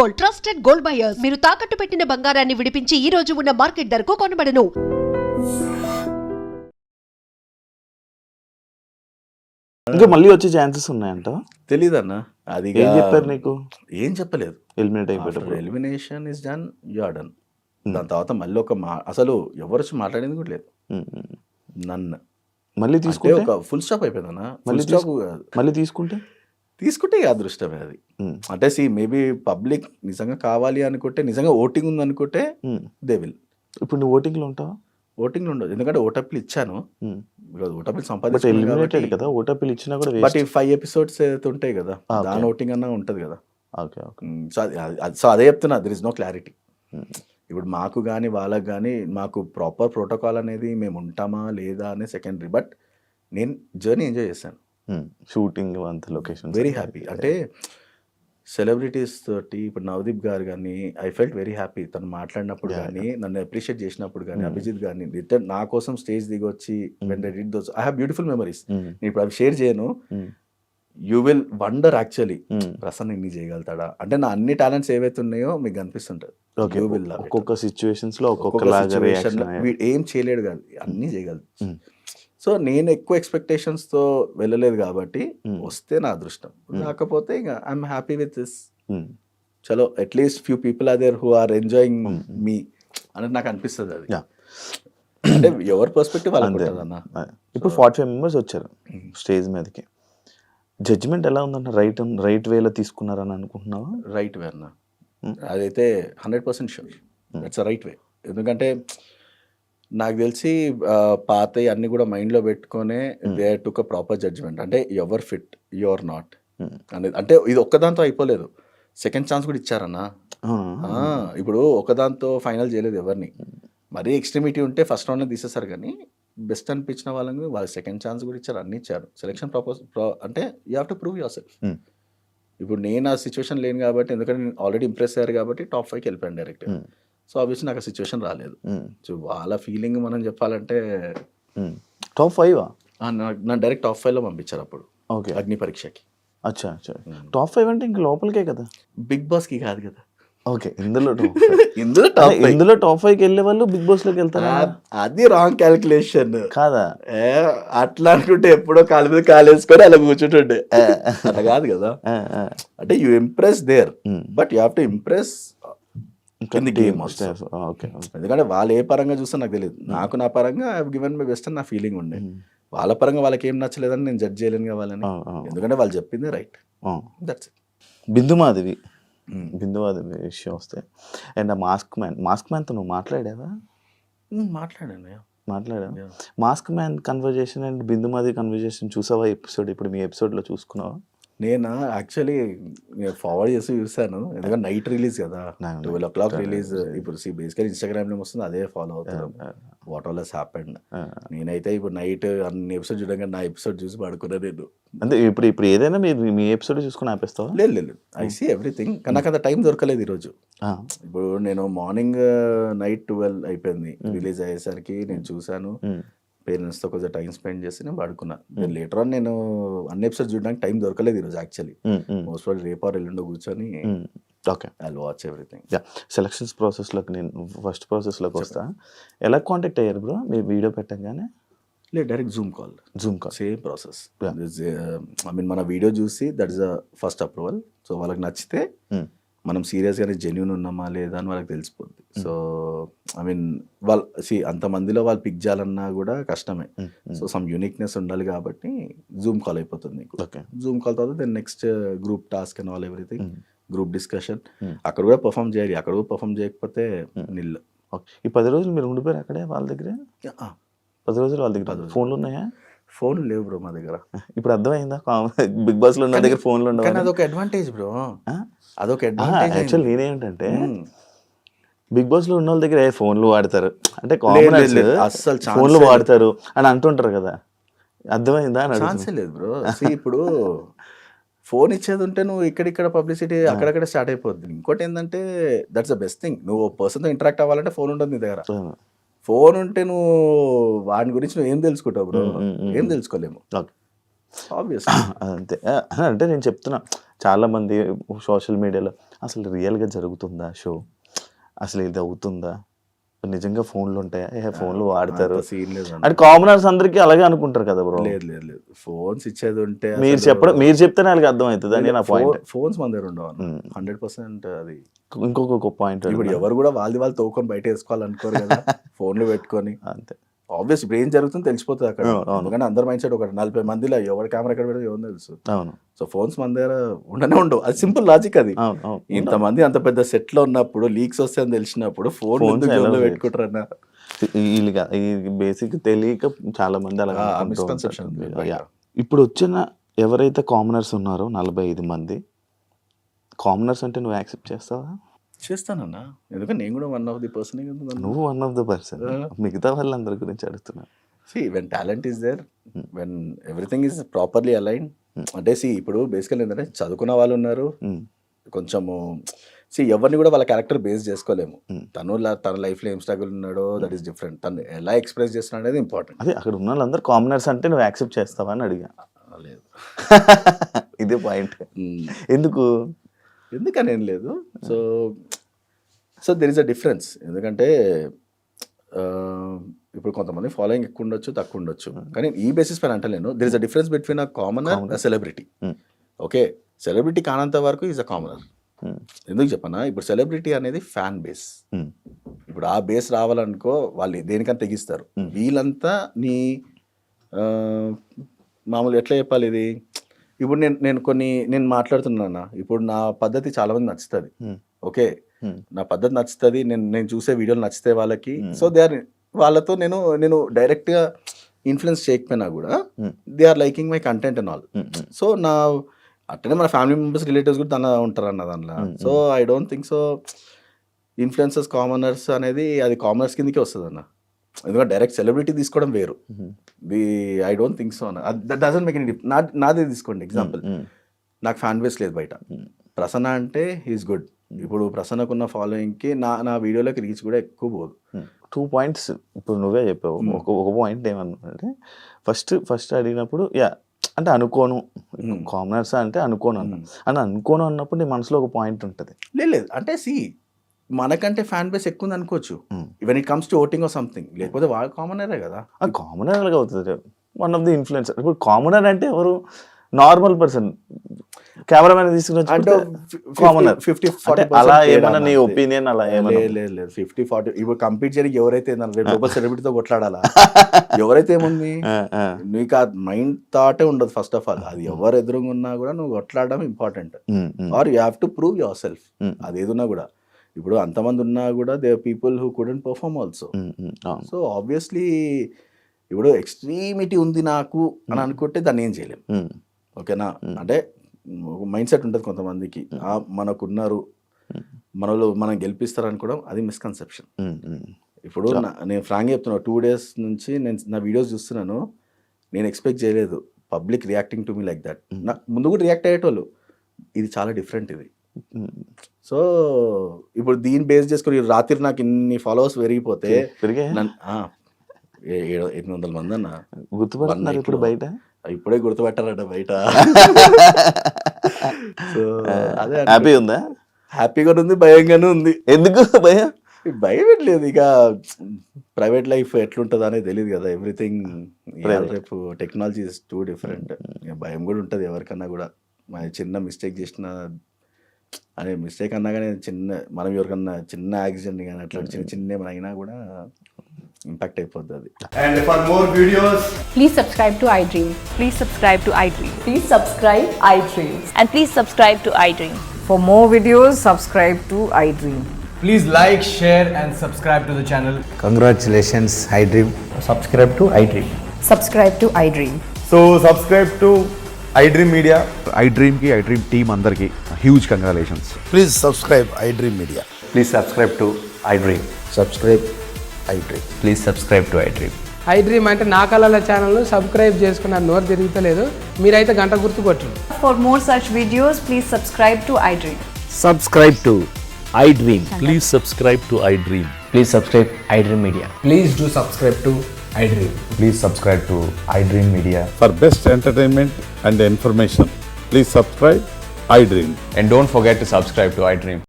Gold, trusted gold buyers. మీరు తాకట్టు పెట్టిన బంగారాన్ని విడిపించి ఈ రోజు ఉన్న మార్కెట్ ధరకు కొనబడను. ఇంకా మళ్ళీ వచ్చే ఛాన్సెస్ ఉన్నాయంట. తెలీదన్న అది ఏం చెప్పారు నీకు? ఏం చెప్పలేదు. ఎలిమినేట్ అయిపోయేటప్పుడు elimination is done, you are done. దాని తర్వాత మళ్ళీ ఒక అసలు ఎవరు వచ్చి మాట్లాడేది కూడా లేదు. నన్ను మళ్ళీ తీసుకుంటే ఒక ఫుల్ స్టాప్ అయిపోయిందన్న. మళ్ళీ తీసుకుంటే అదృష్టమే అది. అంటే మేబీ పబ్లిక్ నిజంగా కావాలి అనుకుంటే, నిజంగా ఓటింగ్ ఉంది అనుకుంటే దే విల్. ఇప్పుడు నువ్వు ఓటింగ్లో ఉంటావా? ఓటింగ్లో ఉండదు, ఎందుకంటే ఓటప్పిలు ఇచ్చాను. ఓటప్పిలు కదా, సంపాదించాను. ఇచ్చినా కూడా బట్ ఈ 5 ఎపిసోడ్స్ అయితే ఉంటాయి కదా, దాని ఓటింగ్ అన్నా ఉంటుంది కదా. సో అదే చెప్తున్నా, దర్ ఇస్ నో క్లారిటీ. ఇప్పుడు మాకు కానీ వాళ్ళకి కానీ మాకు ప్రాపర్ ప్రోటోకాల్ అనేది మేము ఉంటామా లేదా అనే సెకండరీ. బట్ నేను జర్నీ ఎంజాయ్ చేశాను. షూటింగ్ అంత లొకేషన్ వెరీ హ్యాపీ. అంటే సెలబ్రిటీస్ తోటి ఇప్పుడు నవదీప్ గారు కానీ ఐ ఫెల్ట్ వెరీ హ్యాపీ. తను మాట్లాడినప్పుడు కానీ, నన్ను అప్రిషియేట్ చేసినప్పుడు కానీ, అభిజిత్ గారిని రిటర్న్ నా కోసం స్టేజ్ దిగి వచ్చి when I did those, I have beautiful memories. నేను ఇప్పుడు అవి షేర్ చేయను. You will wonder actually, Prasanna ఇన్ని చేయగలుగుతాడా అంటే. నా అన్ని టాలెంట్స్ ఏవైతే ఉన్నాయో మీకు కనిపిస్తుంటది. ఒక్కొక్క సిచ్యువేషన్స్ లో ఏం చేయలేడు కాదు, అన్ని చేయగలదు. సో నేను ఎక్కువ ఎక్స్పెక్టేషన్స్తో వెళ్ళలేదు కాబట్టి వస్తే నా అదృష్టం, కాకపోతే ఇంకా ఐఎమ్ హ్యాపీ విత్ దిస్. చలో at least few people are there who are enjoying me అనేది నాకు అనిపిస్తుంది. అది అంటే ఎవరి పర్స్పెక్టివ్ వాళ్ళకి ఉంటుంది అన్న. ఇప్పుడు 45 మెంబర్స్ వచ్చారు స్టేజ్ మీదకి. జడ్జిమెంట్ ఎలా ఉందన్న? రైట్ వేలో తీసుకున్నారని అనుకుంటున్నావా? రైట్ వే అన్న, అదైతే 100% sure. That's a right way. ఎందుకంటే నాకు తెలిసి పాత అన్ని కూడా మైండ్లో పెట్టుకునే they took a proper judgement. అంటే ever fit, you are not అనేది. అంటే ఇది ఒక్కదాంతో అయిపోలేదు, సెకండ్ ఛాన్స్ కూడా ఇచ్చారన్నా. ఇప్పుడు ఒకదాంతో ఫైనల్ చేయలేదు ఎవరిని. మరీ ఎక్స్ట్రీమిటీ ఉంటే ఫస్ట్ రౌండ్లో తీసేస్తారు, కానీ బెస్ట్ అనిపించిన వాళ్ళని వాళ్ళు సెకండ్ ఛాన్స్ కూడా ఇచ్చారు, అన్ని ఇచ్చారు. సెలెక్షన్ అంటే you have to prove your self. ఇప్పుడు నేను ఆ సిచ్యువేషన్ లేను కాబట్టి, ఎందుకంటే నేను ఆల్రెడీ ఇంప్రెస్ అయ్యారు కాబట్టి టాప్ 5కి వెళ్ళిపోయాను డైరెక్ట్. సో ఆబ్వియస్లీ నాకు ఆ సిచ్యువేషన్ రాలేదు. సో వాళ్ళ ఫీలింగ్ మనం చెప్పాలంటే టాప్ 5 నా డైరెక్ట్ టాప్ 5లో పంపించారు అప్పుడు అగ్ని పరీక్షకి. అచ్చా, టాప్ 5 అంటే ఇంక లోపలికే కదా, బిగ్ బాస్కి కాదు కదా. ఓకే, ఇందులో టాప్ 5కి వెళ్ళే వాళ్ళు బిగ్ బాస్ లోకి వెళ్తారా? అది రాంగ్ క్యాలిక్యులేషన్ కాదా? అట్లా అనుకుంటే ఎప్పుడో కాలు మీద కాలు వేసుకొని అలా కూర్చుంటుండే, అట్లా కాదు కదా. అంటే you impress there, but you have to impress in the game also. ఎందుకంటే వాళ్ళు ఏ పరంగా చూస్తే నాకు తెలియదు. నాకు నా పరంగా I have given my best అని నా ఫీలింగ్ ఉండే. వాళ్ళ పరంగా వాళ్ళకి ఏం నచ్చలేదని నేను జడ్జ్ చేయలేను కావాలని, ఎందుకంటే వాళ్ళు చెప్పింది రైట్. That's it. బిందుమాధవి విషయం వస్తే, అండ్ మాస్క్ మ్యాన్తో నువ్వు మాట్లాడావా? మాట్లాడాను. Mask man conversation and Bindu Madhavi conversation చూసావా ఎపిసోడ్? ఇప్పుడు మీ ఎపిసోడ్లో చూసుకున్నావా? నేను యాక్చువల్లీ ఫార్వర్డ్ చేసి చూసాను, ఎందుకంటే నైట్ రిలీజ్ కదా, 12 o'clock రిలీజ్. ఇప్పుడు బేసికల్ ఇన్స్టాగ్రామ్లో వస్తుంది, అదే ఫాలో అవుతాను వాట్ ఆల్ హస్ హ్యాపెండ్. నేనైతే ఇప్పుడు నైట్ అన్ని ఎపిసోడ్ చూడగా నా ఎపిసోడ్ చూసి పడుకున్నా నేను. అంటే ఇప్పుడు ఏదైనా మీ ఎపిసోడ్ చూసుకుని ఆపేస్తావా? లేదు, ఐ సీ ఎవ్రీథింగ్. కానీ నాకు అంత టైం దొరకలేదు ఈరోజు. ఇప్పుడు నేను మార్నింగ్ నైట్ 12 అయిపోయింది రిలీజ్ అయ్యేసరికి. నేను చూసాను, పేరెంట్స్తో కొంచెం టైం స్పెండ్ చేసి నేను పడుకున్నా. లేటర్ ఆన్ నేను అన్ని ఎపిసోడ్స్ చూడడానికి టైం దొరకలేదు ఈరోజు యాక్చువల్లీ. మోస్ట్ ఆల్ రేపు ఆర్ ఎల్లుండో కూర్చొని ఐ వాచ్ ఎవ్రీథింగ్. సెలక్షన్స్ ప్రాసెస్లోకి నేను ఫస్ట్ ప్రాసెస్లోకి వస్తా. ఎలా కాంటాక్ట్ అయ్యారు బ్రో మీరు వీడియో పెట్టగానే? లేదు, direct Zoom call same process. I mean మన వీడియో చూసి that is the first approval. So వాళ్ళకి నచ్చితే మనం సీరియస్గానే జెన్యూన్ ఉన్నామా లేదా అని వాళ్ళకి తెలిసిపోద్ది. సో ఐ మీన్ వాళ్ళు అంతమందిలో వాళ్ళు పిక్ చేయాలన్నా కూడా కష్టమే. సో సమ్ యూనిక్నెస్ ఉండాలి కాబట్టి జూమ్ కాల్ అయిపోతుంది నీకు. జూమ్ కాల్ తర్వాత then next group task and all everything, group discussion. అక్కడ కూడా పర్ఫామ్ చేయాలి, అక్కడ కూడా పర్ఫామ్ చేయకపోతే నిల్. ఈ 10 రోజులు మీరు ఉండిపోయారు అక్కడే వాళ్ళ దగ్గరే? 10 రోజులు వాళ్ళ దగ్గర ఫోన్లు ఉన్నాయా? ఫోన్లు లేవు బ్రో మా దగ్గర. ఇప్పుడు అర్థమైందా బిగ్ బాస్ లో ఉన్న దగ్గర ఫోన్లు ఉండవు? అదొక అడ్వాంటేజ్ బ్రో, అదొక అడ్వాంటేజ్. యాక్చువల్ నేనేంటంటే బిగ్ బాస్ లో ఉన్న వాళ్ళ దగ్గర ఫోన్లు వాడతారు అంటే అసలు ఫోన్లు వాడతారు అని అంటుంటారు కదా, అర్థమైందా? ఛాన్సే లేదు బ్రో. ఇప్పుడు ఫోన్ ఇచ్చేది ఉంటే నువ్వు ఇక్కడిక్కడ పబ్లిసిటీ అక్కడక్కడ స్టార్ట్ అయిపోద్ది. ఇంకోటి ఏంటంటే దట్స్ ద బెస్ట్ థింగ్. నువ్వు పర్సన్తో ఇంటరాక్ట్ అవ్వాలంటే ఫోన్ ఉంటుంది నీ దగ్గర. ఫోన్ ఉంటే నువ్వు వాడి గురించి నువ్వు ఏం తెలుసుకుంటావు బ్రో? ఏం తెలుసుకోలేము. అంతే. అంటే నేను చెప్తున్నా, చాలా మంది సోషల్ మీడియాలో అసలు రియల్గా జరుగుతుందా షో, అసలు ఇది అవుతుందా, నిజంగా ఫోన్లు ఉంటాయా, ఫోన్లు వాడతారు సీన్ లేదు అంటే కామనర్స్ అందరికీ అలాగే అనుకుంటారు కదా బ్రో. లేదు లేదు లేదు, ఫోన్స్ ఇచ్చేది ఉంటే మీరు చెప్తేనే వాళ్ళకి అర్థం అవుతుంది అని నా పాయింట్. ఫోన్స్ మన దగ్గర ఉండవు 100%. అది ఇంకొక పాయింట్, ఇప్పుడు ఎవరు కూడా వాళ్ళు తోకొని బయట వేసుకోవాలనుకోరు కదా ఫోన్లు పెట్టుకొని. అంతే, ఆబ్వియస్ ఇప్పుడు ఏం జరుగుతుందో తెలిసిపోతుంది అక్కడ. ఎందుకంటే అందరు మైండ్ సెట్ ఒకటి 40 మందిలో ఎవరి కెమెరా ఎక్కడ పెడితే ఎవరు తెలుసు. అవును. సో ఫోన్స్ మన దగ్గర ఉండవు. అది సింపుల్ లాజిక్. అది ఇంతమంది అంత పెద్ద సెట్ లో ఉన్నప్పుడు లీక్స్ వస్తాయని తెలిసినప్పుడు ఫోన్ పెట్టుకుంటారు అన్న. బేసిక్ తెలియక చాలా మంది అలా మిస్కన్సెప్షన్. ఇప్పుడు వచ్చిన ఎవరైతే కామనర్స్ ఉన్నారో 45 మంది కామనర్స్ అంటే నువ్వు యాక్సెప్ట్ చేస్తావా? చేస్తానన్నా, ఎందుకంటే నేను కూడా వన్ ఆఫ్ ది పర్సన్. నువ్వు వన్ ఆఫ్ ద పర్సన్, మిగతా వాళ్ళందరి గురించి అడుగుతున్నా. When talent is there, when everything is properly align. అంటే ఇప్పుడు బేసికల్ ఏంటంటే చదువుకున్న వాళ్ళు ఉన్నారు, కొంచెము ఎవరిని కూడా వాళ్ళ క్యారెక్టర్ బేస్ చేసుకోలేము. తన లైఫ్లో ఏం స్ట్రగుల్ ఉన్నాడో దట్ ఈస్ డిఫరెంట్, తను ఎలా ఎక్స్ప్రెస్ చేస్తున్నాడు అనేది ఇంపార్టెంట్. అదే అక్కడ ఉన్న వాళ్ళందరూ కామనర్స్ అంటే నువ్వు యాక్సెప్ట్ చేస్తావా అని అడిగా. లేదు ఇదే పాయింట్. ఎందుకని ఏం లేదు. So there is a difference. ఎందుకంటే ఇప్పుడు కొంతమంది ఫాలోయింగ్ ఎక్కువ ఉండొచ్చు, తక్కువ ఉండొచ్చు, కానీ ఈ బేసిస్ పైన అంటలేను. There is a difference between a commoner, a celebrity. Okay, celebrity కానంత వరకు ఈజ్ అ కామనర్. ఎందుకు చెప్పనా, ఇప్పుడు సెలబ్రిటీ అనేది ఫ్యాన్ బేస్. ఇప్పుడు ఆ బేస్ రావాలనుకో వాళ్ళు దేనికన్నా తెగిస్తారు. వీళ్ళంతా నీ మామూలు ఎట్లా చెప్పాలి ఇది, ఇప్పుడు నేను మాట్లాడుతున్నాను, ఇప్పుడు నా పద్ధతి చాలా మంది నచ్చుతుంది. ఓకే, నా పద్ధతి నచ్చుతుంది, నేను చూసే వీడియోలు నచ్చితే వాళ్ళకి. సో దే ఆర్ వాళ్ళతో నేను డైరెక్ట్గా ఇన్ఫ్లుయెన్స్ చేయకపోయినా కూడా they are liking my content and all. So నా అట్లనే మన ఫ్యామిలీ మెంబర్స్, రిలేటివ్స్ కూడా ఉంటారు అన్న దాంట్లో. So I don't think so influencers commoners అనేది అది కామనర్స్ కిందకే వస్తుంది అన్న. ఎందుకంటే డైరెక్ట్ సెలబ్రిటీ తీసుకోవడం వేరు. ఐ డోంట్ థింక్ సో అన్న. That doesn't make any difference. నాదే తీసుకోండి ఎగ్జాంపుల్, నాకు ఫ్యాన్ బేస్ లేదు బయట. ప్రసన్న అంటే హీఈస్ గుడ్. ఇప్పుడు ప్రసన్నకున్న ఫాలోయింగ్కి నా వీడియోలోకి రీచ్ కూడా ఎక్కువ పోదు. 2 పాయింట్స్ ఇప్పుడు నువ్వే చెప్పావు. ఒక పాయింట్ ఏమన్నా ఫస్ట్ అడిగినప్పుడు అంటే అనుకోను, కామనర్స్ అంటే అనుకోను అనుకోను అన్నప్పుడు నీ మనసులో ఒక పాయింట్ ఉంటుంది. లేదు అంటే మనకంటే ఫ్యాన్ బేస్ ఎక్కువ ఉంది అనుకోవచ్చు when it comes to voting or something. లేకపోతే వాళ్ళు కామనరే కదా. కామనర్ అలాగే అవుతుంది. One of the influencer. ఇప్పుడు కామనర్ అంటే ఎవరు? నార్మల్ పర్సన్, కెమెరామెన్ తీసుకుని కామనర్. 50-40 అలా ఏమన్నా నీ ఒపీనియన్? అలా లేదు 50-40. ఇప్పుడు కంపీట్ చేయడానికి ఎవరైతే లోపల సెలబ్రిటీతో కొట్లాడాలా, ఎవరైతే ఏముంది నీకు ఆ మైండ్ థాటే ఉండదు ఫస్ట్ ఆఫ్ ఆల్. అది ఎవరు ఎదురుగా ఉన్నా కూడా నువ్వు కొట్లాడడం important. Are you have to prove your self. అది ఏదున్నా కూడా ఇప్పుడు అంతమంది ఉన్నా కూడా they are people who couldn't perform also. So obviously ఇప్పుడు ఎక్స్ట్రీమిటీ ఉంది నాకు అని అనుకుంటే దాన్ని ఏం చేయలేము. ఓకేనా, అంటే మైండ్ సెట్ ఉంటుంది కొంతమందికి, మనకున్నారు మనలో మనం గెలిపిస్తారు అనుకోవడం అది మిస్కన్సెప్షన్. ఇప్పుడు నేను ఫ్రాంక్గా చెప్తున్నా, 2 days నుంచి నేను నా వీడియోస్ చూస్తున్నాను, నేను ఎక్స్పెక్ట్ చేయలేదు public reacting to me like that. నాకు ముందు కూడా రియాక్ట్ అయ్యేటోళ్ళు, ఇది చాలా డిఫరెంట్ ఇది. సో ఇప్పుడు దీన్ని బేస్ చేసుకుని రాత్రి నాకు ఇన్ని ఫాలోవర్స్ పెరిగిపోతే 800 మంది అన్న గుర్తుపడుతున్నారు ఇప్పుడు బయట. ఇప్పుడే గుర్తుపెట్టారట బయట. సో అదే హ్యాపీ ఉందా? హ్యాపీగా ఉంది, భయంగానే ఉంది. ఎందుకు భయం? భయం లేదు, ఇక ప్రైవేట్ లైఫ్ ఎట్లుంటుంది అనేది తెలియదు కదా. ఎవ్రీథింగ్ రేపు టెక్నాలజీ ఇస్ టూ డిఫరెంట్. భయం కూడా ఉంటుంది ఎవరికన్నా కూడా. చిన్న మిస్టేక్ చేసిన అనే మిస్టేక్ అన్నా కానీ మనం ఎవరికన్నా చిన్న యాక్సిడెంట్ కానీ అట్లా చిన్న ఏమైనా అయినా కూడా ఇంపాక్ట్ అయిపోద్ది అది. And for more videos, please subscribe to iDream. Please subscribe to iDream. Please subscribe iDream. And please subscribe to iDream. For more videos, subscribe to iDream. please like, share and subscribe to the channel. Congratulations, iDream. Subscribe to iDream. Subscribe to iDream. So subscribe to iDream Media. iDream ki iDream team andarki huge congratulations. Please subscribe iDream Media. Please subscribe to iDream. Subscribe iDream. Please subscribe to iDream. iDream అంటే నా కళల ఛానల్ను subscribe చేసుకున్న నోరు తిరుగుతలేదు, మీరైతే గంట గుర్తు కొట్టండి. For more such videos, please subscribe to iDream. Subscribe to iDream. Please subscribe to iDream. Please subscribe iDream Media. Please do subscribe to iDream. Please subscribe to iDream Media. For best entertainment and information, please subscribe I dream. And don't forget to subscribe to iDream.